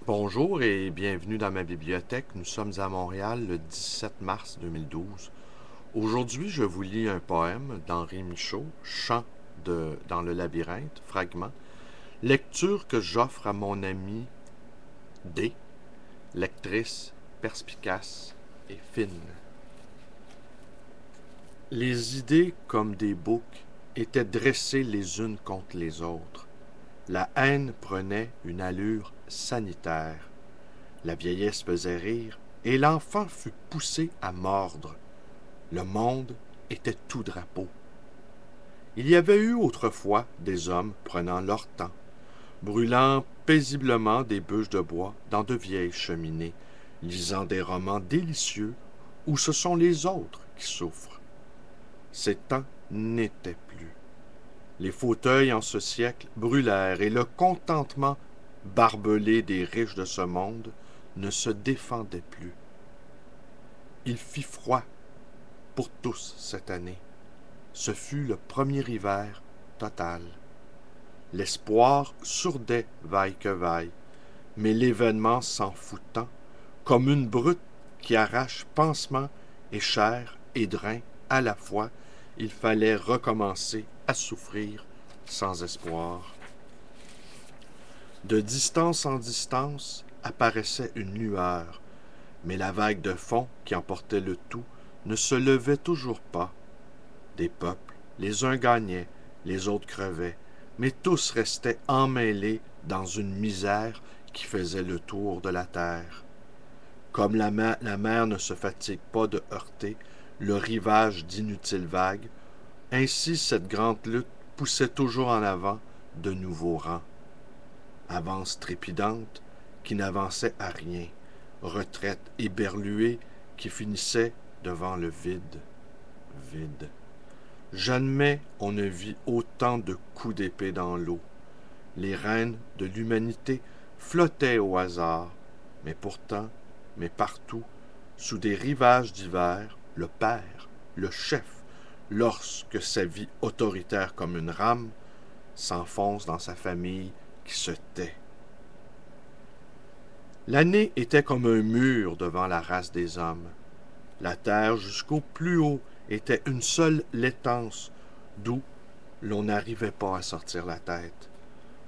Bonjour et bienvenue dans ma bibliothèque. Nous sommes à Montréal le 17 mars 2012. Aujourd'hui, je vous lis un poème d'Henri Michaud, Chant dans le labyrinthe, fragment. Lecture que j'offre à mon amie D, lectrice perspicace et fine. Les idées, comme des boucs, étaient dressées les unes contre les autres. La haine prenait une allure sanitaire. La vieillesse faisait rire, et l'enfant fut poussé à mordre. Le monde était tout drapeau. Il y avait eu autrefois des hommes prenant leur temps, brûlant paisiblement des bûches de bois dans de vieilles cheminées, lisant des romans délicieux où ce sont les autres qui souffrent. Ces temps n'étaient plus. Les fauteuils en ce siècle brûlèrent et le contentement barbelé des riches de ce monde ne se défendait plus. Il fit froid pour tous cette année. Ce fut le premier hiver total. L'espoir sourdait vaille que vaille, mais l'événement s'en foutant, comme une brute qui arrache pansement et chair et drain à la fois, il fallait recommencer à souffrir sans espoir. De distance en distance apparaissait une lueur, mais la vague de fond qui emportait le tout ne se levait toujours pas. Des peuples, les uns gagnaient, les autres crevaient, mais tous restaient emmêlés dans une misère qui faisait le tour de la terre. Comme la mer ne se fatigue pas de heurter le rivage d'inutiles vagues, ainsi cette grande lutte poussait toujours en avant de nouveaux rangs. Avance trépidante qui n'avançait à rien, retraite éberluée qui finissait devant le vide. Vide. Jamais on ne vit autant de coups d'épée dans l'eau. Les reines de l'humanité flottaient au hasard, mais pourtant, mais partout, sous des rivages divers, le père, le chef, lorsque sa vie autoritaire comme une rame, s'enfonce dans sa famille qui se tait. L'année était comme un mur devant la race des hommes. La terre jusqu'au plus haut était une seule laitance, d'où l'on n'arrivait pas à sortir la tête.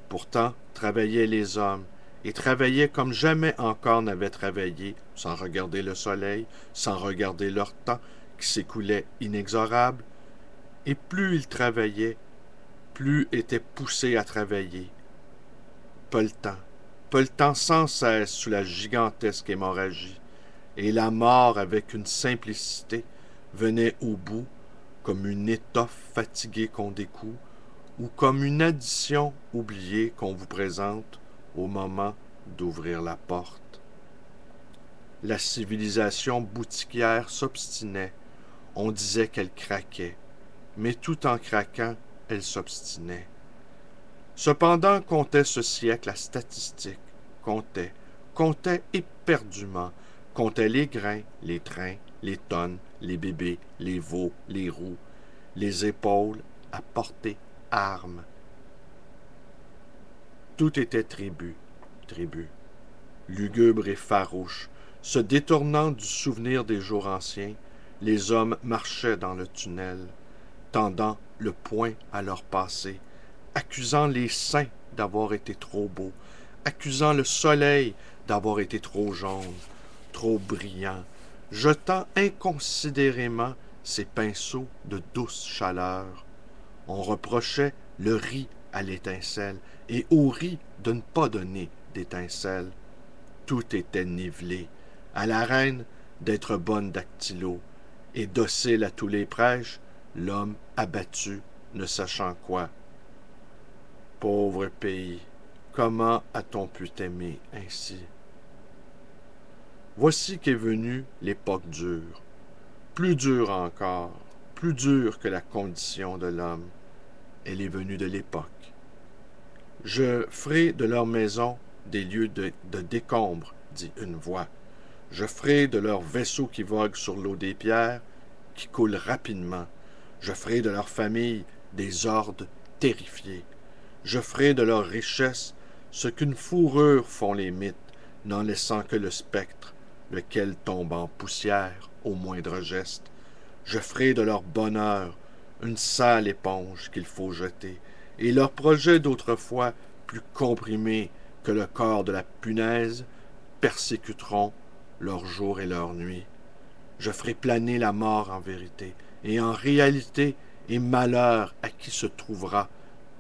Pourtant, travaillaient les hommes, et travaillaient comme jamais encore n'avaient travaillé, sans regarder le soleil, sans regarder leur temps qui s'écoulait inexorable, et plus ils travaillaient, plus étaient poussés à travailler. Pelletant sans cesse sous la gigantesque hémorragie, et la mort avec une simplicité venait au bout comme une étoffe fatiguée qu'on découd, ou comme une addition oubliée qu'on vous présente au moment d'ouvrir la porte. La civilisation boutiquière s'obstinait, on disait qu'elle craquait, mais tout en craquant, elle s'obstinait. Cependant comptait ce siècle la statistique, comptait éperdument, comptait les grains, les trains, les tonnes, les bébés, les veaux, les roues, les épaules à porter armes. Tout était tribu, lugubre et farouche, se détournant du souvenir des jours anciens, les hommes marchaient dans le tunnel, tendant le poing à leur passé, accusant les saints d'avoir été trop beaux, accusant le soleil d'avoir été trop jaune, trop brillant, jetant inconsidérément ses pinceaux de douce chaleur. On reprochait le riz à l'étincelle et au riz de ne pas donner d'étincelle. Tout était nivelé, à la reine d'être bonne dactylo, et docile à tous les prêches, l'homme abattu, ne sachant quoi. Pauvre pays, comment a-t-on pu t'aimer ainsi? Voici qu'est venue l'époque dure, plus dure encore, plus dure que la condition de l'homme. Elle est venue de l'époque. Je ferai de leur maison des lieux de décombre, dit une voix. Je ferai de leurs vaisseaux qui voguent sur l'eau des pierres, qui coulent rapidement. Je ferai de leurs familles des hordes terrifiées. Je ferai de leurs richesses ce qu'une fourrure font les mythes, n'en laissant que le spectre, lequel tombe en poussière au moindre geste. Je ferai de leur bonheur une sale éponge qu'il faut jeter, et leurs projets d'autrefois, plus comprimés que le corps de la punaise, persécuteront leurs jours et leurs nuits. Je ferai planer la mort en vérité, et en réalité, et malheur à qui se trouvera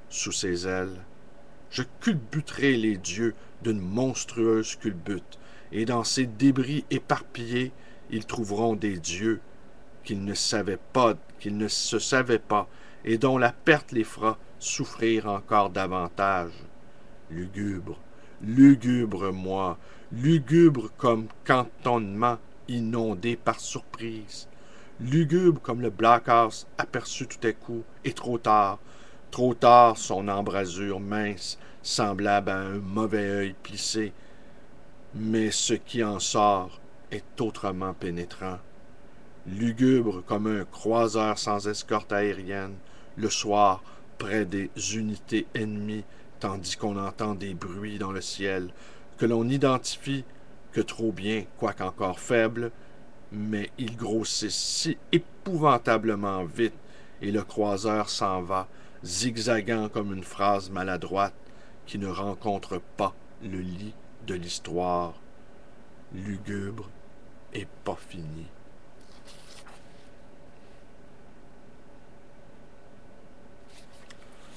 sous ses ailes. Je culbuterai les dieux d'une monstrueuse culbute, et dans ces débris éparpillés, ils trouveront des dieux qu'ils ne se savaient pas, et dont la perte les fera souffrir encore davantage. Lugubre, lugubre moi, lugubre comme cantonnement inondé par surprise, lugubre comme le blockhouse aperçu tout à coup, et trop tard son embrasure mince, semblable à un mauvais œil plissé, mais ce qui en sort est autrement pénétrant. Lugubre comme un croiseur sans escorte aérienne, le soir, près des unités ennemies, tandis qu'on entend des bruits dans le ciel, que l'on n'identifie que trop bien, quoique encore faibles, mais ils grossissent si épouvantablement vite, et le croiseur s'en va, zigzagant comme une phrase maladroite qui ne rencontre pas le lit de l'histoire. Lugubre et pas fini.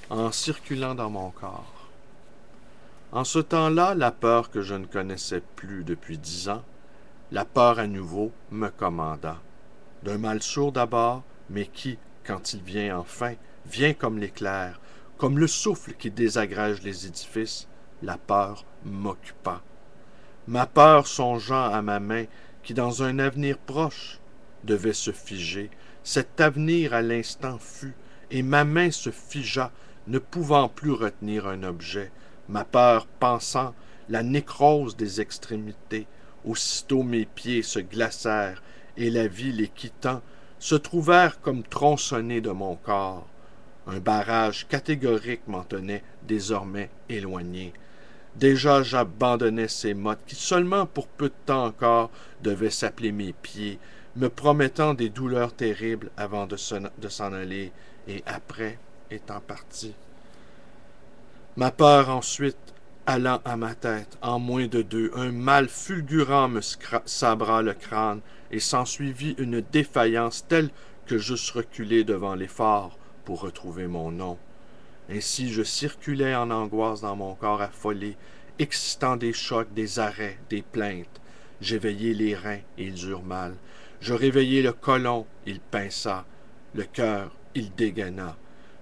En circulant dans mon corps. En ce temps-là, la peur que je ne connaissais plus depuis 10 ans, la peur à nouveau me commanda. D'un mal sourd d'abord, mais qui, quand il vient enfin, vient comme l'éclair, comme le souffle qui désagrège les édifices, la peur m'occupa. Ma peur songeant à ma main qui, dans un avenir proche, devait se figer, cet avenir à l'instant fut, et ma main se figea, ne pouvant plus retenir un objet, ma peur pensant la nécrose des extrémités. Aussitôt mes pieds se glacèrent, et la vie les quittant, se trouvèrent comme tronçonnés de mon corps. Un barrage catégorique m'en tenait désormais éloigné. Déjà j'abandonnais ces mottes qui seulement pour peu de temps encore devaient s'appeler mes pieds, me promettant des douleurs terribles avant de s'en aller, et après étant parti. Ma peur ensuite allant à ma tête, en moins de 2, un mal fulgurant me sabra le crâne, et s'ensuivit une défaillance telle que j'eusse reculé devant l'effort pour retrouver mon nom. Ainsi je circulais en angoisse dans mon corps affolé, excitant des chocs, des arrêts, des plaintes. J'éveillai les reins, et ils eurent mal. Je réveillai le côlon, il pinça. Le cœur, il dégaina.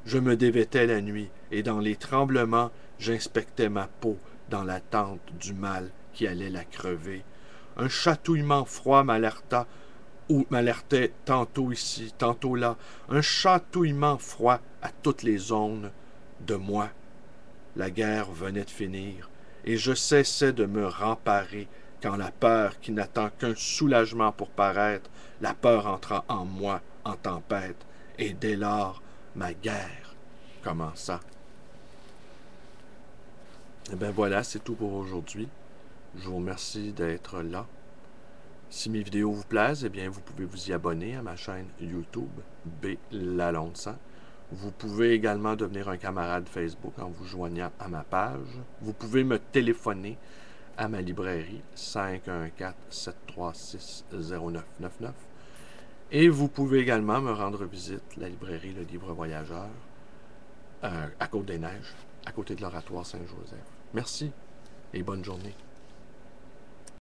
Je me dévêtais la nuit, et dans les tremblements, j'inspectais ma peau dans l'attente du mal qui allait la crever. Un chatouillement froid m'alertait tantôt ici, tantôt là, un chatouillement froid à toutes les zones de moi. La guerre venait de finir, et je cessais de me remparer quand la peur, qui n'attend qu'un soulagement pour paraître, la peur entra en moi en tempête, et dès lors, ma guerre commença. Et bien voilà, c'est tout pour aujourd'hui. Je vous remercie d'être là. Si mes vidéos vous plaisent, eh bien, vous pouvez vous y abonner à ma chaîne YouTube, B. Lalonde 100. Vous pouvez également devenir un camarade Facebook en vous joignant à ma page. Vous pouvez me téléphoner à ma librairie 514-736-0999. Et vous pouvez également me rendre visite, la librairie Le Livre Voyageur, à Côte-des-Neiges, à côté de l'Oratoire Saint-Joseph. Merci et bonne journée.